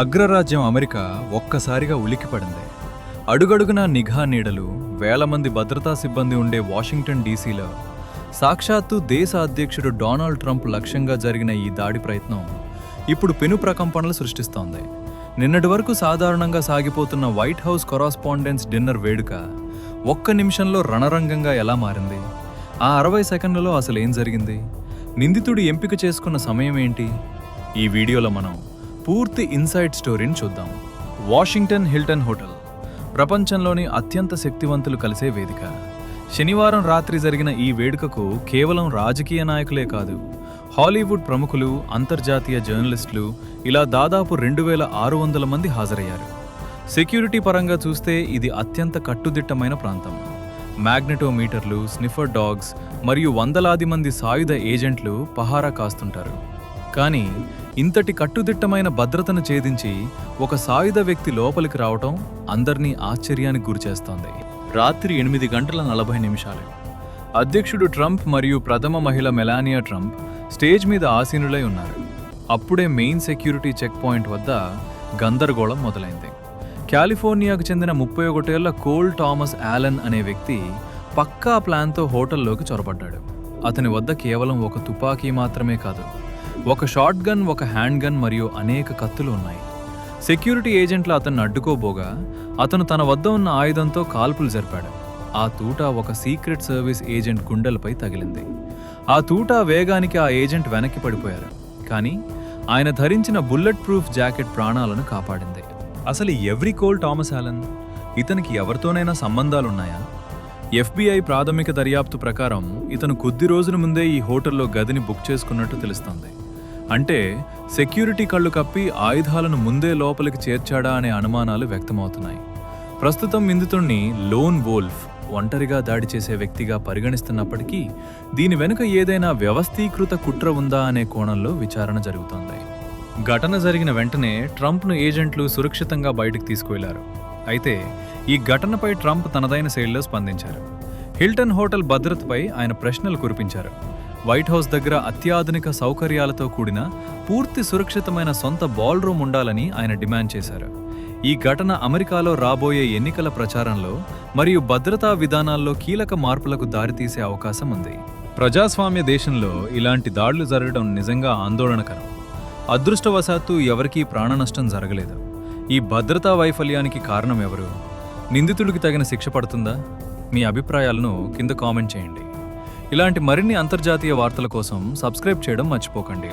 అగ్రరాజ్యం అమెరికా ఒక్కసారిగా ఉలిక్కిపడింది. అడుగడుగునా నిఘా నీడలు, వేల మంది భద్రతా సిబ్బంది ఉండే వాషింగ్టన్ డీసీలో సాక్షాత్తు దేశ అధ్యక్షుడు డొనాల్డ్ ట్రంప్ లక్ష్యంగా జరిగిన ఈ దాడి ప్రయత్నం ఇప్పుడు పెను ప్రకంపనలు సృష్టిస్తోంది. నిన్నటి వరకు సాధారణంగా సాగిపోతున్న వైట్ హౌస్ కొరాస్పాండెన్స్ డిన్నర్ వేడుక ఒక్క నిమిషంలో రణరంగంగా ఎలా మారింది? ఆ 60 సెకండ్లలో అసలు ఏం జరిగింది? నిందితుడు ఎంపిక చేసుకున్న సమయం ఏంటి? ఈ వీడియోలో మనం పూర్తి ఇన్సైడ్ స్టోరీని చూద్దాం. వాషింగ్టన్ హిల్టన్ హోటల్ ప్రపంచంలోని అత్యంత శక్తివంతులు కలిసే వేదిక. శనివారం రాత్రి జరిగిన ఈ వేడుకకు కేవలం రాజకీయ నాయకులే కాదు, హాలీవుడ్ ప్రముఖులు, అంతర్జాతీయ జర్నలిస్టులు ఇలా దాదాపు 2600 మంది హాజరయ్యారు. సెక్యూరిటీ పరంగా చూస్తే ఇది అత్యంత కట్టుదిట్టమైన ప్రాంతం. మ్యాగ్నెటోమీటర్లు, స్నిఫర్ డాగ్స్ మరియు వందలాది మంది సాయుధ ఏజెంట్లు పహారా కాస్తుంటారు. కానీ ఇంతటి కట్టుదిట్టమైన భద్రతను ఛేదించి ఒక సాయుధ వ్యక్తి లోపలికి రావటం అందర్నీ ఆశ్చర్యానికి గురిచేస్తోంది. రాత్రి 8:40 అధ్యక్షుడు ట్రంప్ మరియు ప్రథమ మహిళ మెలానియా ట్రంప్ స్టేజ్ మీద ఆసీనులై ఉన్నారు. అప్పుడే మెయిన్ సెక్యూరిటీ చెక్ పాయింట్ వద్ద గందరగోళం మొదలైంది. కాలిఫోర్నియాకు చెందిన 31 ఏళ్ల కోల్ థామస్ ఆలెన్ అనే వ్యక్తి పక్కా ప్లాన్తో హోటల్లోకి చొరబడ్డాడు. అతని వద్ద కేవలం ఒక తుపాకీ మాత్రమే కాదు, ఒక షాట్ గన్, ఒక హ్యాండ్ గన్ మరియు అనేక కత్తులు ఉన్నాయి. సెక్యూరిటీ ఏజెంట్లు అతన్ని అడ్డుకోబోగా అతను తన వద్ద ఉన్న ఆయుధంతో కాల్పులు జరిపాడు. ఆ తూట ఒక సీక్రెట్ సర్వీస్ ఏజెంట్ గుండెలపై తగిలింది. ఆ తూట వేగానికి ఆ ఏజెంట్ వెనక్కి పడిపోయారు. కానీ ఆయన ధరించిన బుల్లెట్ ప్రూఫ్ జాకెట్ ప్రాణాలను కాపాడింది. అసలు ఎవరి కోల్ థామస్ ఆలెన్? ఇతనికి ఎవరితోనైనా సంబంధాలున్నాయా? FBI ప్రాథమిక దర్యాప్తు ప్రకారం ఇతను కొద్ది రోజుల ముందే ఈ హోటల్లో గదిని బుక్ చేసుకున్నట్టు తెలుస్తోంది. అంటే సెక్యూరిటీ కళ్ళు కప్పి ఆయుధాలను ముందే లోపలికి చేర్చాడా అనే అనుమానాలు వ్యక్తమవుతున్నాయి. ప్రస్తుతం నిందితుణ్ణి లోన్ వోల్ఫ్, ఒంటరిగా దాడి చేసే వ్యక్తిగా పరిగణిస్తున్నప్పటికీ దీని వెనుక ఏదైనా వ్యవస్థీకృత కుట్ర ఉందా అనే కోణంలో విచారణ జరుగుతోంది. ఘటన జరిగిన వెంటనే ట్రంప్ను ఏజెంట్లు సురక్షితంగా బయటకు తీసుకువెళ్లారు. అయితే ఈ ఘటనపై ట్రంప్ తనదైన శైలిలో స్పందించారు. హిల్టన్ హోటల్ భద్రతపై ఆయన ప్రశ్నలు కురిపించారు. వైట్ హౌస్ దగ్గర అత్యాధునిక సౌకర్యాలతో కూడిన పూర్తి సురక్షితమైన సొంత బాల్ రూమ్ ఉండాలని ఆయన డిమాండ్ చేశారు. ఈ ఘటన అమెరికాలో రాబోయే ఎన్నికల ప్రచారంలో మరియు భద్రతా విధానాల్లో కీలక మార్పులకు దారితీసే అవకాశం ఉంది. ప్రజాస్వామ్య దేశంలో ఇలాంటి దాడులు జరగడం నిజంగా ఆందోళనకరం. అదృష్టవశాత్తు ఎవరికీ ప్రాణనష్టం జరగలేదు. ఈ భద్రతా వైఫల్యానికి కారణం ఎవరు? నిందితుడికి తగిన శిక్ష పడుతుందా? మీ అభిప్రాయాలను కింద కామెంట్ చేయండి. ఇలాంటి మరిన్ని అంతర్జాతీయ వార్తల కోసం సబ్స్క్రైబ్ చేయడం మర్చిపోకండి.